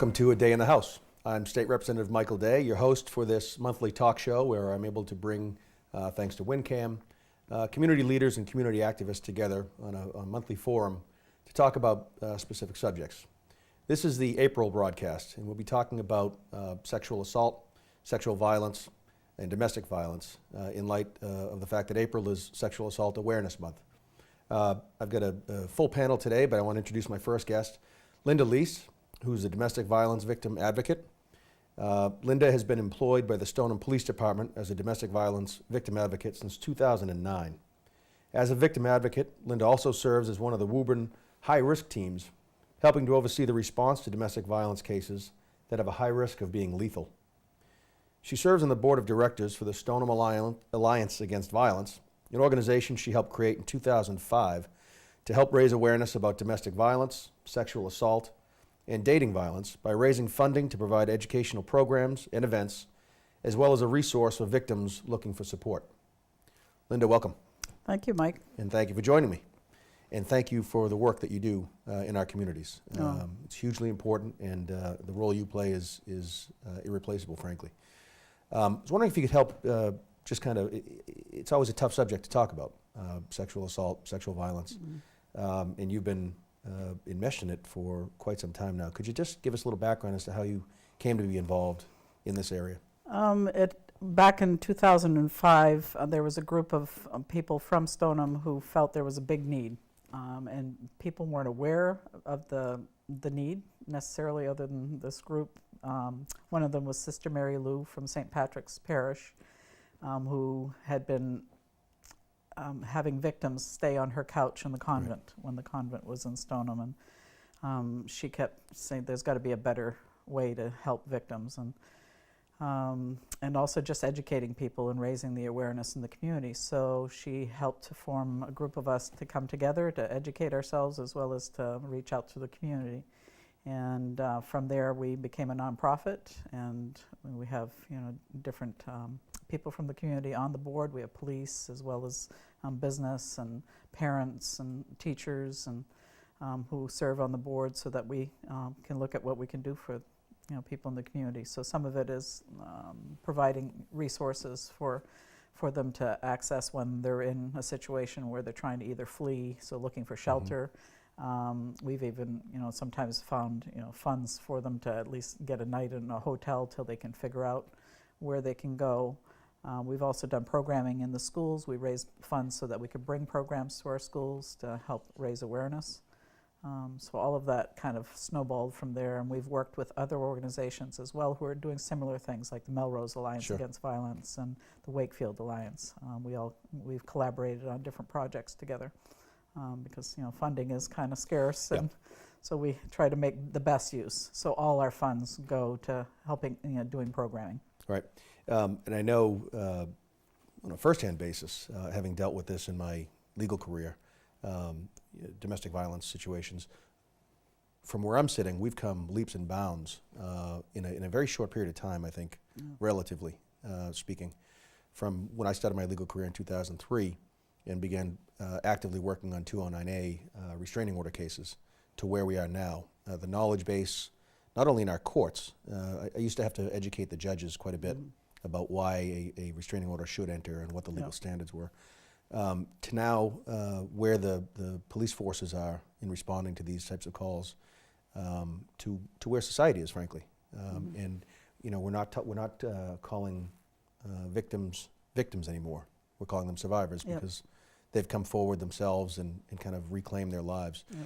Welcome to A Day in the House. I'm State Representative Michael Day, your host for this monthly talk show where I'm able to bring, thanks to WinCam, community leaders and community activists together on a monthly forum to talk about specific subjects. This is the April broadcast, and we'll be talking about sexual assault, sexual violence, and domestic violence in light of the fact that April is Sexual Assault Awareness Month. I've got a full panel today, but I want to introduce my first guest, Linda Leis, who's a domestic violence victim advocate. Linda has been employed by the Stoneham Police Department as a domestic violence victim advocate since 2009. As a victim advocate, Linda also serves as one of the Woburn high-risk teams, helping to oversee the response to domestic violence cases that have a high risk of being lethal. She serves on the board of directors for the Stoneham Alliance Against Violence, an organization she helped create in 2005 to help raise awareness about domestic violence, sexual assault, and dating violence by raising funding to provide educational programs and events, as well as a resource for victims looking for support. Linda, welcome. Thank you, Mike. And thank you for joining me. And thank you for the work that you do in our communities. It's hugely important, and the role you play is irreplaceable, frankly. I was wondering if you could help just kind of, it's always a tough subject to talk about, sexual assault, sexual violence, and you've been enmeshed in it for quite some time now. Could you just give us a little background as to how you came to be involved in this area? Back in 2005, there was a group of people from Stoneham who felt there was a big need, and people weren't aware of the need necessarily other than this group. One of them was Sister Mary Lou from St. Patrick's Parish, who had been having victims stay on her couch in the convent when the convent was in Stoneham, and she kept saying there's got to be a better way to help victims, and also just educating people and raising the awareness in the community. So she helped to form a group of us to come together to educate ourselves as well as to reach out to the community. And from there we became a nonprofit, and we have different people from the community on the board. We have police as well as business and parents and teachers and who serve on the board so that we can look at what we can do for people in the community. So some of it is providing resources for them to access when they're in a situation where they're trying to either flee, so looking for shelter. We've even sometimes found funds for them to at least get a night in a hotel till they can figure out where they can go. We've also done programming in the schools. We raised funds so that we could bring programs to our schools to help raise awareness. So all of that kind of snowballed from there, and we've worked with other organizations as well who are doing similar things, like the Melrose Alliance Against Violence and the Wakefield Alliance. We've collaborated on different projects together because funding is kind of scarce, and so we try to make the best use. So all our funds go to helping doing programming. Right. And I know on a first-hand basis, having dealt with this in my legal career, domestic violence situations, from where I'm sitting, we've come leaps and bounds in a very short period of time, I think, relatively speaking, from when I started my legal career in 2003 and began actively working on 209A restraining order cases to where we are now. The knowledge base, not only in our courts, I used to have to educate the judges quite a bit about why a restraining order should enter and what the legal standards were, to now where the police forces are in responding to these types of calls, to where society is, frankly. And we're not calling victims anymore. We're calling them survivors because they've come forward themselves and kind of reclaimed their lives. Could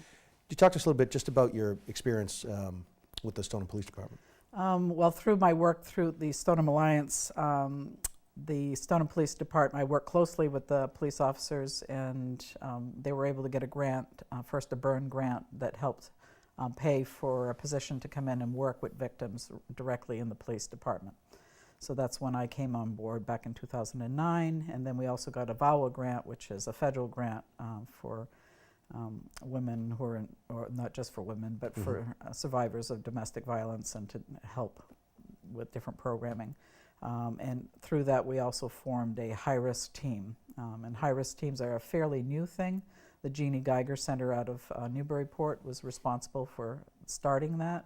you talk to us a little bit just about your experience with the Stoneham Police Department? Well, through my work through the Stoneham Alliance, the Stoneham Police Department, I worked closely with the police officers, and they were able to get a grant, first a burn grant, that helped pay for a position to come in and work with victims directly in the police department. So that's when I came on board back in 2009, and then we also got a VAWA grant, which is a federal grant for women who are, or not just for women, but for survivors of domestic violence, and to help with different programming. And through that, we also formed a high-risk team. And high-risk teams are a fairly new thing. The Jeannie Geiger Center out of Newburyport was responsible for starting that.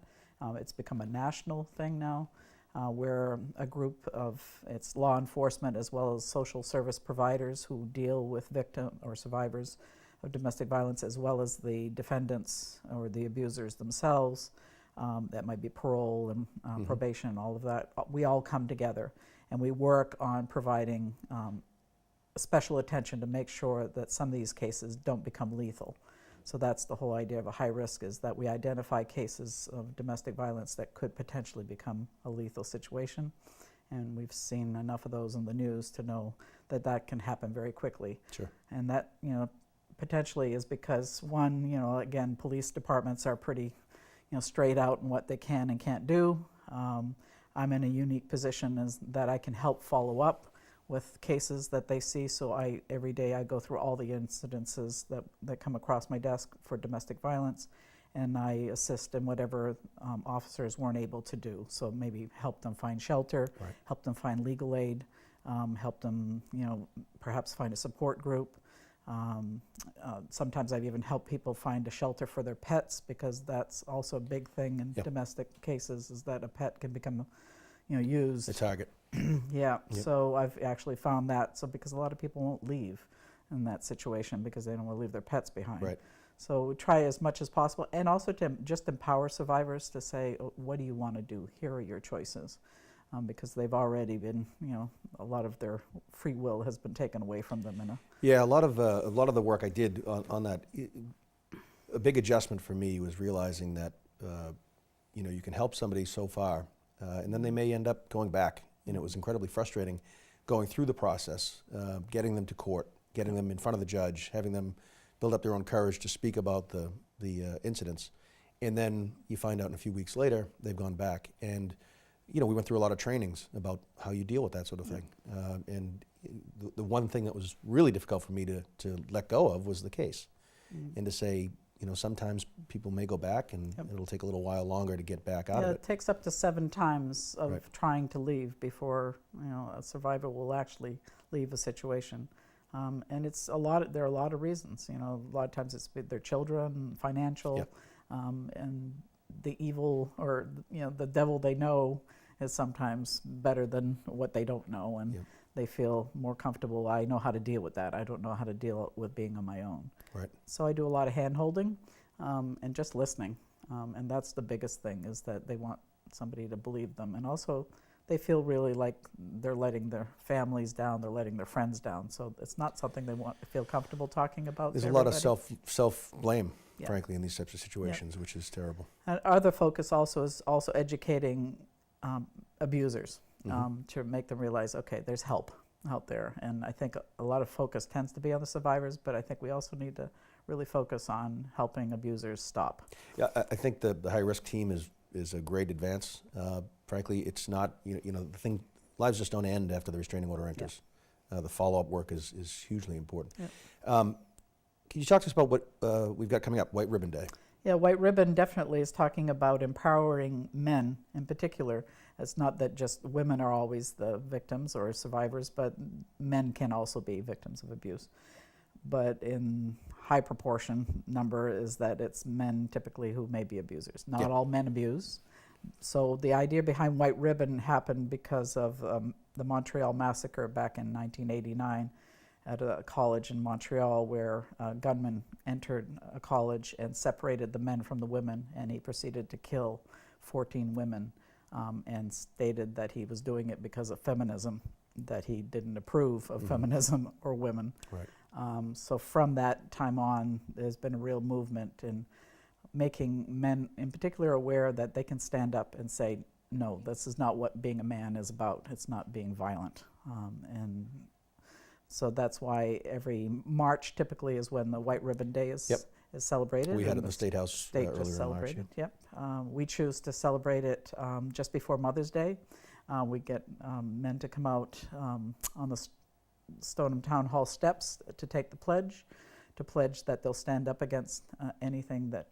It's become a national thing now, where a group of, it's law enforcement as well as social service providers who deal with victim or survivors of domestic violence, as well as the defendants or the abusers themselves. That might be parole and probation and all of that. We all come together and we work on providing special attention to make sure that some of these cases don't become lethal. So that's the whole idea of a high risk, is that we identify cases of domestic violence that could potentially become a lethal situation. And we've seen enough of those in the news to know that that can happen very quickly. Sure. And that, potentially is because, one, again, police departments are pretty, straight out in what they can and can't do. I'm in a unique position as that I can help follow up with cases that they see. So every day I go through all the incidences that come across my desk for domestic violence, and I assist in whatever officers weren't able to do. So maybe help them find shelter, Right. help them find legal aid, help them, perhaps find a support group. Sometimes I've even helped people find a shelter for their pets, because that's also a big thing in Yep. domestic cases, is that a pet can become, used. The target. Yeah, Yep. so I've actually found that. So because a lot of people won't leave in that situation because they don't want to leave their pets behind. Right. So we try as much as possible, and also to just empower survivors to say, what do you want to do? Here are your choices. Because they've already been, a lot of their free will has been taken away from them. Yeah, a lot of the work I did on that, a big adjustment for me was realizing that, you can help somebody so far, and then they may end up going back. And it was incredibly frustrating going through the process, getting them to court, getting them in front of the judge, having them build up their own courage to speak about the incidents. And then you find out in a few weeks later, they've gone back. And we went through a lot of trainings about how you deal with that sort of thing. And the one thing that was really difficult for me to let go of was the case. And to say, sometimes people may go back, and Yep. it'll take a little while longer to get back out Yeah, of it takes up to 7 times of Right. trying to leave before, a survivor will actually leave a situation. And it's there are a lot of reasons, a lot of times it's their children, financial, Yep. and the evil or, the devil they know is sometimes better than what they don't know, and Yep. they feel more comfortable. I know how to deal with that. I don't know how to deal with being on my own. Right. So I do a lot of hand-holding and just listening. And that's the biggest thing, is that they want somebody to believe them. And also, they feel really like they're letting their families down, they're letting their friends down. So it's not something they want to feel comfortable talking about. There's to a lot of everybody. self-blame, Yeah. frankly, in these types of situations, which is terrible. And our other focus also is educating abusers to make them realize, okay, there's help out there. And I think a lot of focus tends to be on the survivors, but I think we also need to really focus on helping abusers stop. Yeah, I think the high-risk team is a great advance. Frankly, it's not, lives just don't end after the restraining order enters. The follow-up work is hugely important. Yep. Can you talk to us about what we've got coming up, White Ribbon Day? Yeah, White Ribbon definitely is talking about empowering men in particular. It's not that just women are always the victims or survivors, but men can also be victims of abuse. But in high proportion number is that it's men typically who may be abusers. Not Yeah. all men abuse. So the idea behind White Ribbon happened because of the Montreal massacre back in 1989 at a college in Montreal, where a gunman entered a college and separated the men from the women, and he proceeded to kill 14 women and stated that he was doing it because of feminism, that he didn't approve of feminism or women. Right. So from that time on, there's been a real movement in making men in particular aware that they can stand up and say, no, this is not what being a man is about. It's not being violent. And so that's why every March typically is when the White Ribbon Day is celebrated. We had it and in the State House state earlier just in March. celebrated. Yep. We choose to celebrate it just before Mother's Day. We get men to come out on the Stoneham Town Hall steps to take the pledge, to pledge that they'll stand up against anything that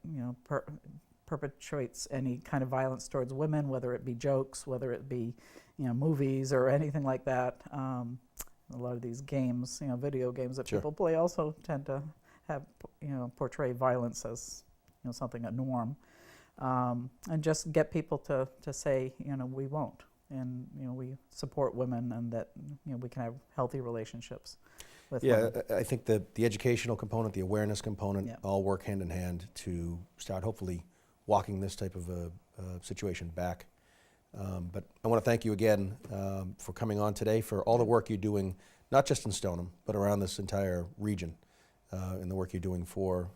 perpetuates any kind of violence towards women, whether it be jokes, whether it be movies or anything like that. A lot of these games, video games that Sure. people play, also tend to have portray violence as something a norm. and just get people to say, we won't. And, we support women and that, we can have healthy relationships with women. I think the educational component, the awareness component, Yeah. all work hand in hand to start hopefully walking this type of a situation back. But I want to thank you again for coming on today, for all the work you're doing, not just in Stoneham, but around this entire region, and the work you're doing for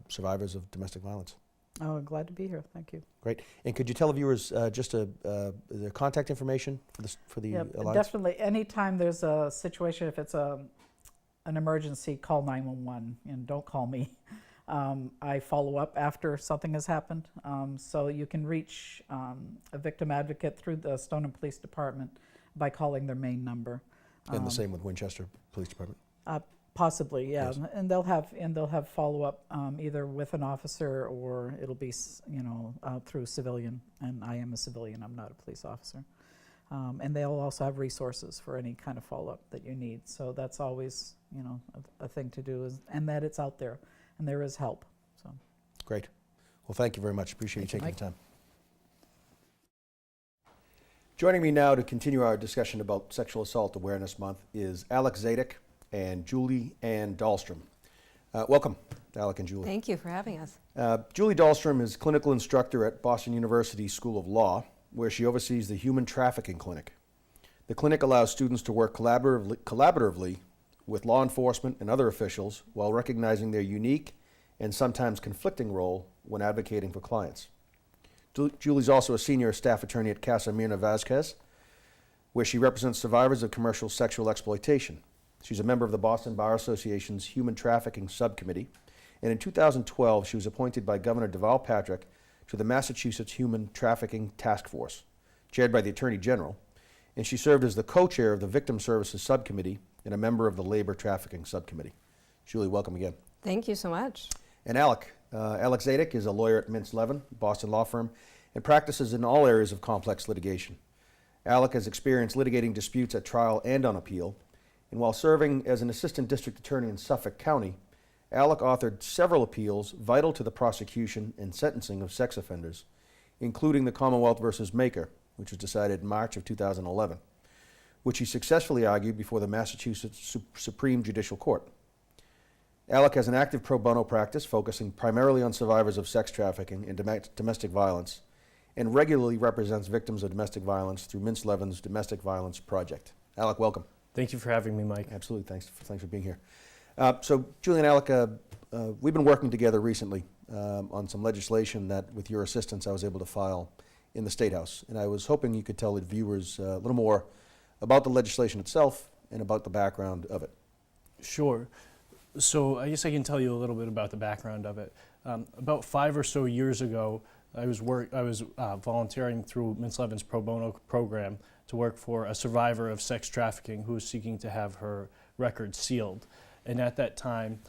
survivors of domestic violence. Oh, glad to be here. Thank you. Great. And could you tell the viewers just the contact information for the Alliance? Definitely. Anytime there's a situation, if it's an emergency, call 911 and don't call me. I follow up after something has happened. So you can reach a victim advocate through the Stoneham Police Department by calling their main number. And the same with Winchester Police Department? Possibly, yeah. Yes. And they'll have follow-up either with an officer or it'll be, through civilian. And I am a civilian, I'm not a police officer. And they'll also have resources for any kind of follow-up that you need. So that's always, a thing to do, and that it's out there. And there is help. So Great. Well, thank you very much. Appreciate you taking the time. Joining me now to continue our discussion about Sexual Assault Awareness Month is Alec, Zadek, and Julie Dahlstrom. Welcome, Alec and Julie. Thank you for having us. Julie Dahlstrom is clinical instructor at Boston University School of Law, where she oversees the Human Trafficking Clinic. The clinic allows students to work collaboratively with law enforcement and other officials while recognizing their unique and sometimes conflicting role when advocating for clients. Julie's also a senior staff attorney at Casa Mirna Vazquez, where she represents survivors of commercial sexual exploitation. She's a member of the Boston Bar Association's Human Trafficking Subcommittee, and in 2012 she was appointed by Governor Deval Patrick to the Massachusetts Human Trafficking Task Force, chaired by the Attorney General, and she served as the co-chair of the Victim Services Subcommittee and a member of the Labor Trafficking Subcommittee. Julie, welcome again. Thank you so much. And Alec. Alec Zadek is a lawyer at Mintz Levin, Boston law firm, and practices in all areas of complex litigation. Alec has experience litigating disputes at trial and on appeal, and while serving as an assistant district attorney in Suffolk County, Alec authored several appeals vital to the prosecution and sentencing of sex offenders, including the Commonwealth versus Maker, which was decided in March of 2011, which he successfully argued before the Massachusetts Supreme Judicial Court. Alec has an active pro bono practice focusing primarily on survivors of sex trafficking and domestic violence, and regularly represents victims of domestic violence through Mintz Levin's Domestic Violence Project. Alec, welcome. Thank you for having me, Mike. Absolutely, thanks for being here. So Julie and Alec, we've been working together recently on some legislation that, with your assistance, I was able to file in the State House. And I was hoping you could tell the viewers a little more about the legislation itself and about the background of it. Sure. So I guess I can tell you a little bit about the background of it. About 5 or so years ago, I was volunteering through Mintz Levin's pro bono program to work for a survivor of sex trafficking who was seeking to have her record sealed. And at that time,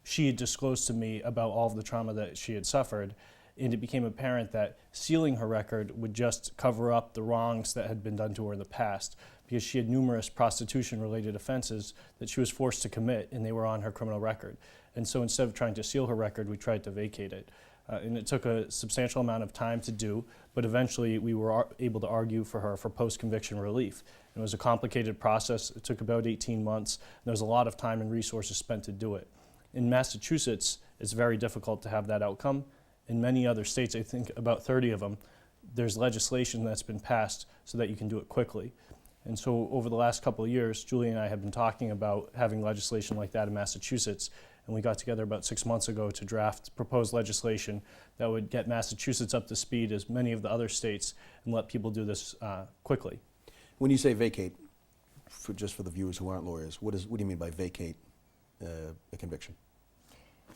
she had disclosed to me about all of the trauma that she had suffered, and it became apparent that sealing her record would just cover up the wrongs that had been done to her in the past, because she had numerous prostitution-related offenses that she was forced to commit, and they were on her criminal record. And so instead of trying to seal her record, we tried to vacate it. And it took a substantial amount of time to do, but eventually we were able to argue for her for post-conviction relief. It was a complicated process. It took about 18 months, and there was a lot of time and resources spent to do it. In Massachusetts, it's very difficult to have that outcome. In many other states, I think about 30 of them, there's legislation that's been passed so that you can do it quickly. And so over the last couple of years, Julie and I have been talking about having legislation like that in Massachusetts, and we got together about 6 months ago to draft proposed legislation that would get Massachusetts up to speed as many of the other states and let people do this quickly. When you say vacate, just for the viewers who aren't lawyers, what do you mean by vacate a conviction?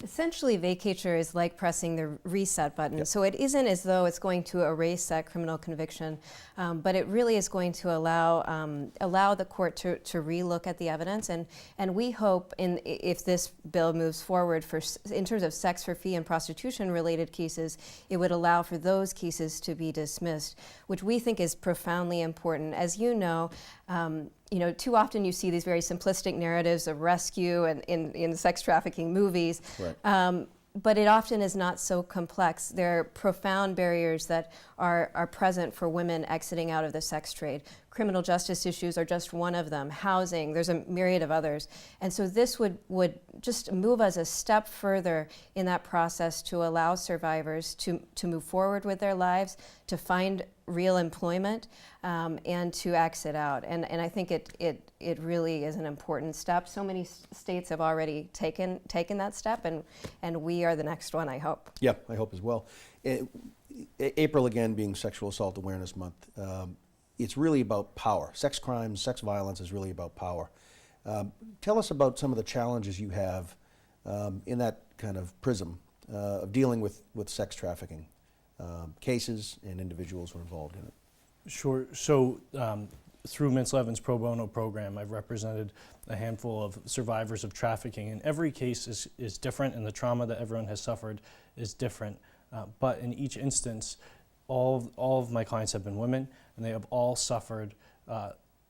Essentially, vacatur is like pressing the reset button. Yep. So it isn't as though it's going to erase that criminal conviction, but it really is going to allow the court to relook at the evidence. And we hope, if this bill moves forward in terms of sex for fee and prostitution-related cases, it would allow for those cases to be dismissed, which we think is profoundly important. As you know, too often you see these very simplistic narratives of rescue and in sex trafficking movies. Right. but it often is not so complex. There are profound barriers that are present for women exiting out of the sex trade. Criminal justice issues are just one of them. Housing, there's a myriad of others. And so this would just move us a step further in that process to allow survivors to move forward with their lives, to find real employment, and to exit out. And I think it really is an important step. So many states have already taken that step, and we are the next one, I hope. Yeah, I hope as well. April, again, being Sexual Assault Awareness Month, it's really about power. Sex crimes, sex violence is really about power. Tell us about some of the challenges you have in that kind of prism of dealing with sex trafficking cases and individuals who are involved in it. Sure. So through Mintz Levin's pro bono program, I've represented a handful of survivors of trafficking, and every case is different, and the trauma that everyone has suffered is different. But in each instance, all of my clients have been women, and they have all suffered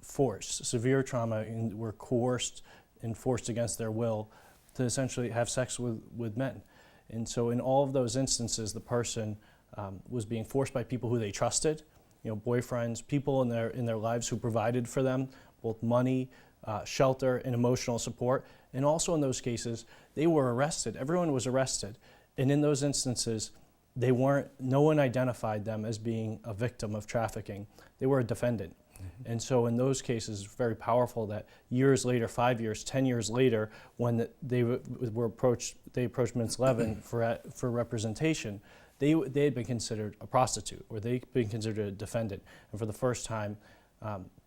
force, severe trauma, and were coerced and forced against their will to essentially have sex with men. And so in all of those instances, the person was being forced by people who they trusted, boyfriends, people in their lives who provided for them both money, shelter, and emotional support. And also in those cases, they were arrested. Everyone was arrested. And in those instances, no one identified them as being a victim of trafficking. They were a defendant. Mm-hmm. And so in those cases, it's very powerful that years later, 5 years, 10 years later, when they approached Mintz Levin for representation, they had been considered a prostitute, or they'd been considered a defendant. And for the first time,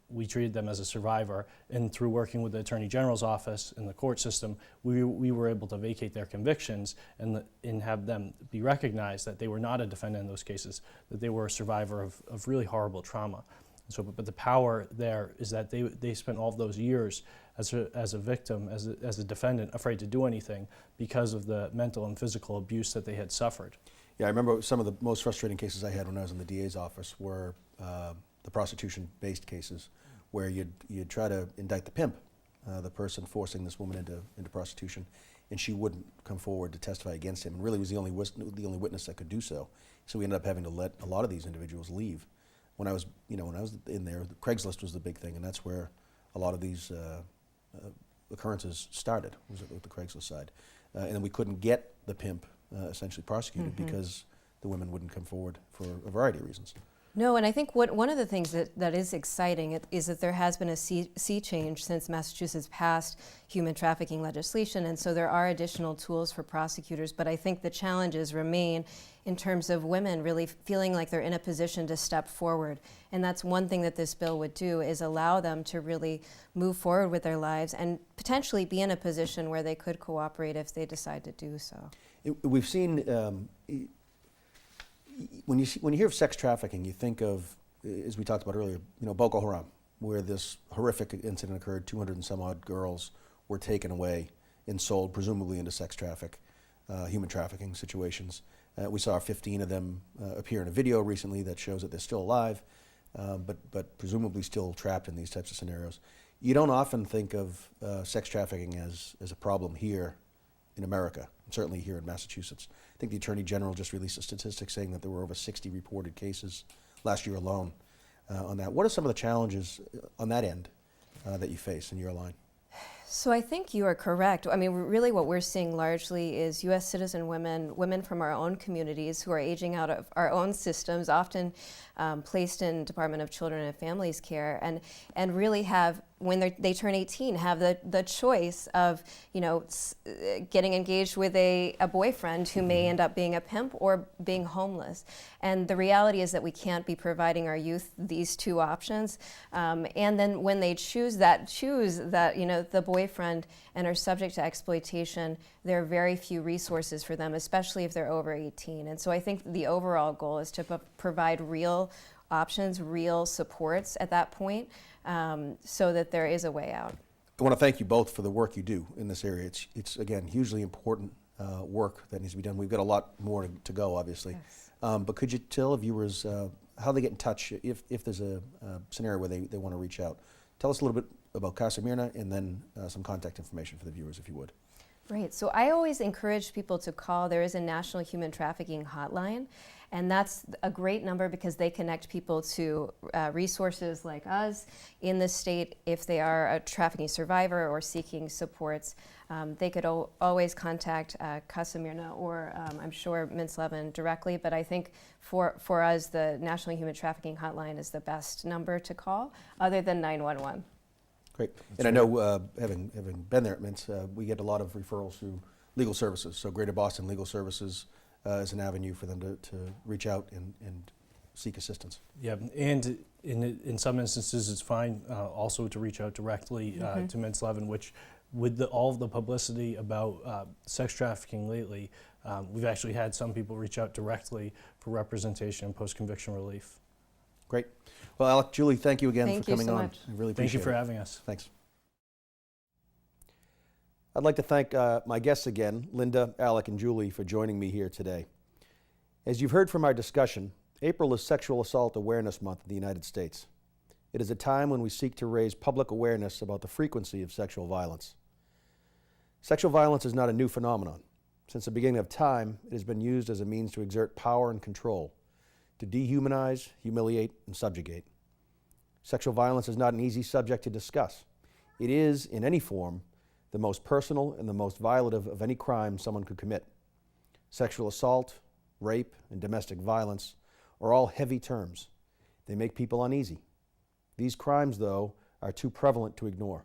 we treated them as a survivor, and through working with the Attorney General's office and the court system, we were able to vacate their convictions and have them be recognized that they were not a defendant in those cases, that they were a survivor of really horrible trauma. So, but the power there is that they spent all of those years as a victim, as a defendant, afraid to do anything because of the mental and physical abuse that they had suffered. Yeah, I remember some of the most frustrating cases I had when I was in the DA's office were the prostitution-based cases, where you'd try to indict the pimp, the person forcing this woman into prostitution, and she wouldn't come forward to testify against him, and really was the only witness that could do so. So we ended up having to let a lot of these individuals leave. When I was in there, Craigslist was the big thing, and that's where a lot of these occurrences started, was with the Craigslist side. And then we couldn't get the pimp essentially prosecuted because the women wouldn't come forward for a variety of reasons. No, and I think one of the things that is exciting is that there has been a sea change since Massachusetts passed human trafficking legislation, and so there are additional tools for prosecutors, but I think the challenges remain in terms of women really feeling like they're in a position to step forward. And that's one thing that this bill would do, is allow them to really move forward with their lives and potentially be in a position where they could cooperate if they decide to do so. We've seen, when you hear of sex trafficking, you think of, as we talked about earlier, Boko Haram, where this horrific incident occurred. 200 and some odd girls were taken away and sold, presumably into sex human trafficking situations. We saw 15 of them appear in a video recently that shows that they're still alive, but presumably still trapped in these types of scenarios. You don't often think of sex trafficking as a problem here in America, certainly here in Massachusetts. I think the Attorney General just released a statistic saying that there were over 60 reported cases last year alone on that. What are some of the challenges on that end that you face in your line? So I think you are correct. I mean, really what we're seeing largely is U.S. citizen women from our own communities who are aging out of our own systems, often placed in Department of Children and Families care, and really have, when they turn 18, have the choice of, getting engaged with a boyfriend who may end up being a pimp or being homeless. And the reality is that we can't be providing our youth these two options. And then when they choose that, the boyfriend and are subject to exploitation, there are very few resources for them, especially if they're over 18. And so I think the overall goal is to provide real options, real supports at that point, so that there is a way out. I want to thank you both for the work you do in this area. It's again, hugely important work that needs to be done. We've got a lot more to go, obviously. Yes. But could you tell viewers how they get in touch if there's a scenario where they want to reach out? Tell us a little bit about Casa Mirna, and then some contact information for the viewers, if you would. Right. So I always encourage people to call. There is a National Human Trafficking Hotline, and that's a great number because they connect people to resources like us in the state. If they are a trafficking survivor or seeking supports, they could always contact Casimirna or I'm sure Mintz Levin directly. But I think for us, the National Human Trafficking Hotline is the best number to call, other than 911. Great. And I know, having been there at Mintz, we get a lot of referrals through legal services. So Greater Boston Legal Services is an avenue for them to reach out and seek assistance. Yeah, and in some instances, it's fine also to reach out directly to Mintz Levin, which with all of the publicity about sex trafficking lately, we've actually had some people reach out directly for representation and post-conviction relief. Great. Well, Alec, Julie, thank you again Thank for you coming so on. much. I really appreciate Thank you for it. having us. Thanks. I'd like to thank my guests again, Linda, Alec, and Julie, for joining me here today. As you've heard from our discussion, April is Sexual Assault Awareness Month in the United States. It is a time when we seek to raise public awareness about the frequency of sexual violence. Sexual violence is not a new phenomenon. Since the beginning of time, it has been used as a means to exert power and control, to dehumanize, humiliate, and subjugate. Sexual violence is not an easy subject to discuss. It is, in any form, the most personal and the most violative of any crime someone could commit. Sexual assault, rape, and domestic violence are all heavy terms. They make people uneasy. These crimes, though, are too prevalent to ignore.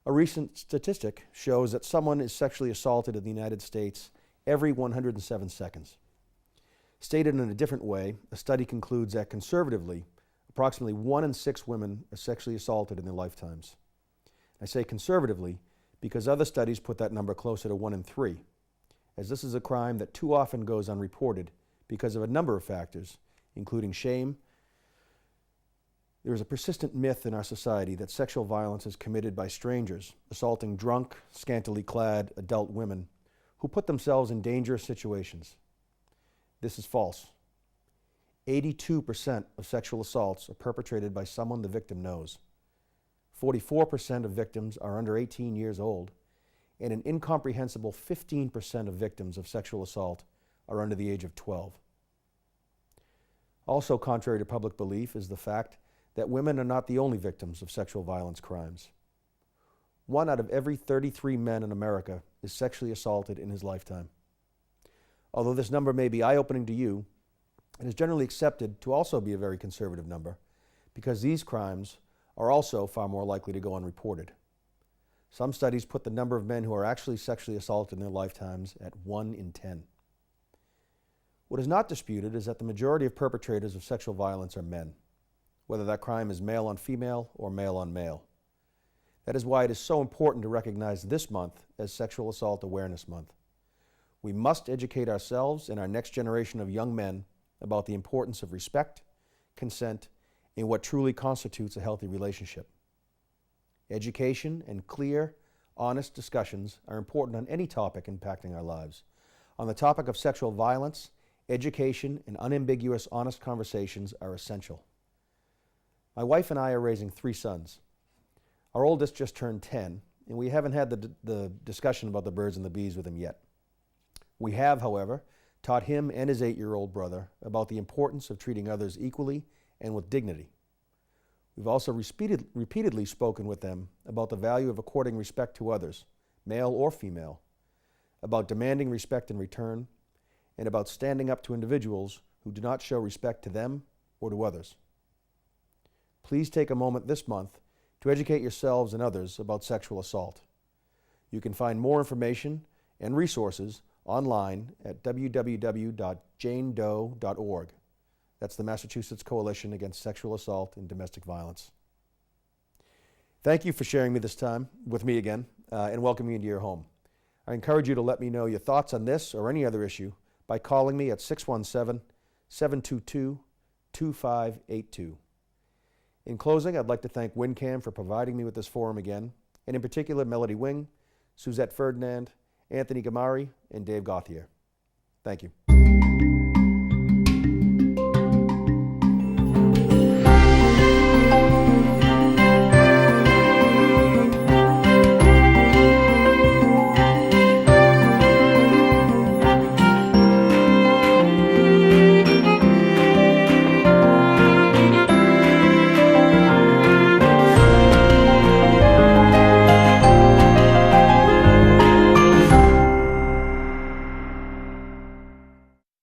A recent statistic shows that someone is sexually assaulted in the United States every 107 seconds. Stated in a different way, a study concludes that conservatively, approximately 1 in 6 women are sexually assaulted in their lifetimes. I say conservatively because other studies put that number closer to 1 in 3, as this is a crime that too often goes unreported because of a number of factors, including shame. There is a persistent myth in our society that sexual violence is committed by strangers, assaulting drunk, scantily clad adult women who put themselves in dangerous situations. This is false. 82% of sexual assaults are perpetrated by someone the victim knows. 44% of victims are under 18 years old, and an incomprehensible 15% of victims of sexual assault are under the age of 12. Also contrary to public belief is the fact that women are not the only victims of sexual violence crimes. 1 out of every 33 men in America is sexually assaulted in his lifetime. Although this number may be eye-opening to you, it is generally accepted to also be a very conservative number because these crimes are also far more likely to go unreported. Some studies put the number of men who are actually sexually assaulted in their lifetimes at 1 in 10. What is not disputed is that the majority of perpetrators of sexual violence are men, whether that crime is male on female or male on male. That is why it is so important to recognize this month as Sexual Assault Awareness Month. We must educate ourselves and our next generation of young men about the importance of respect, consent, and what truly constitutes a healthy relationship. Education and clear, honest discussions are important on any topic impacting our lives. On the topic of sexual violence, education and unambiguous, honest conversations are essential. My wife and I are raising 3 sons. Our oldest just turned 10, and we haven't had the discussion about the birds and the bees with him yet. We have, however, taught him and his 8-year-old brother about the importance of treating others equally and with dignity. We've also repeatedly spoken with them about the value of according respect to others, male or female, about demanding respect in return, and about standing up to individuals who do not show respect to them or to others. Please take a moment this month to educate yourselves and others about sexual assault. You can find more information and resources online at www.janedoe.org. That's the Massachusetts Coalition Against Sexual Assault and Domestic Violence. Thank you for sharing this time with me again and welcoming me into your home. I encourage you to let me know your thoughts on this or any other issue by calling me at 617-722-2582. In closing, I'd like to thank WinCam for providing me with this forum again, and in particular Melody Wing, Suzette Ferdinand, Anthony Gamari, and Dave Gauthier. Thank you.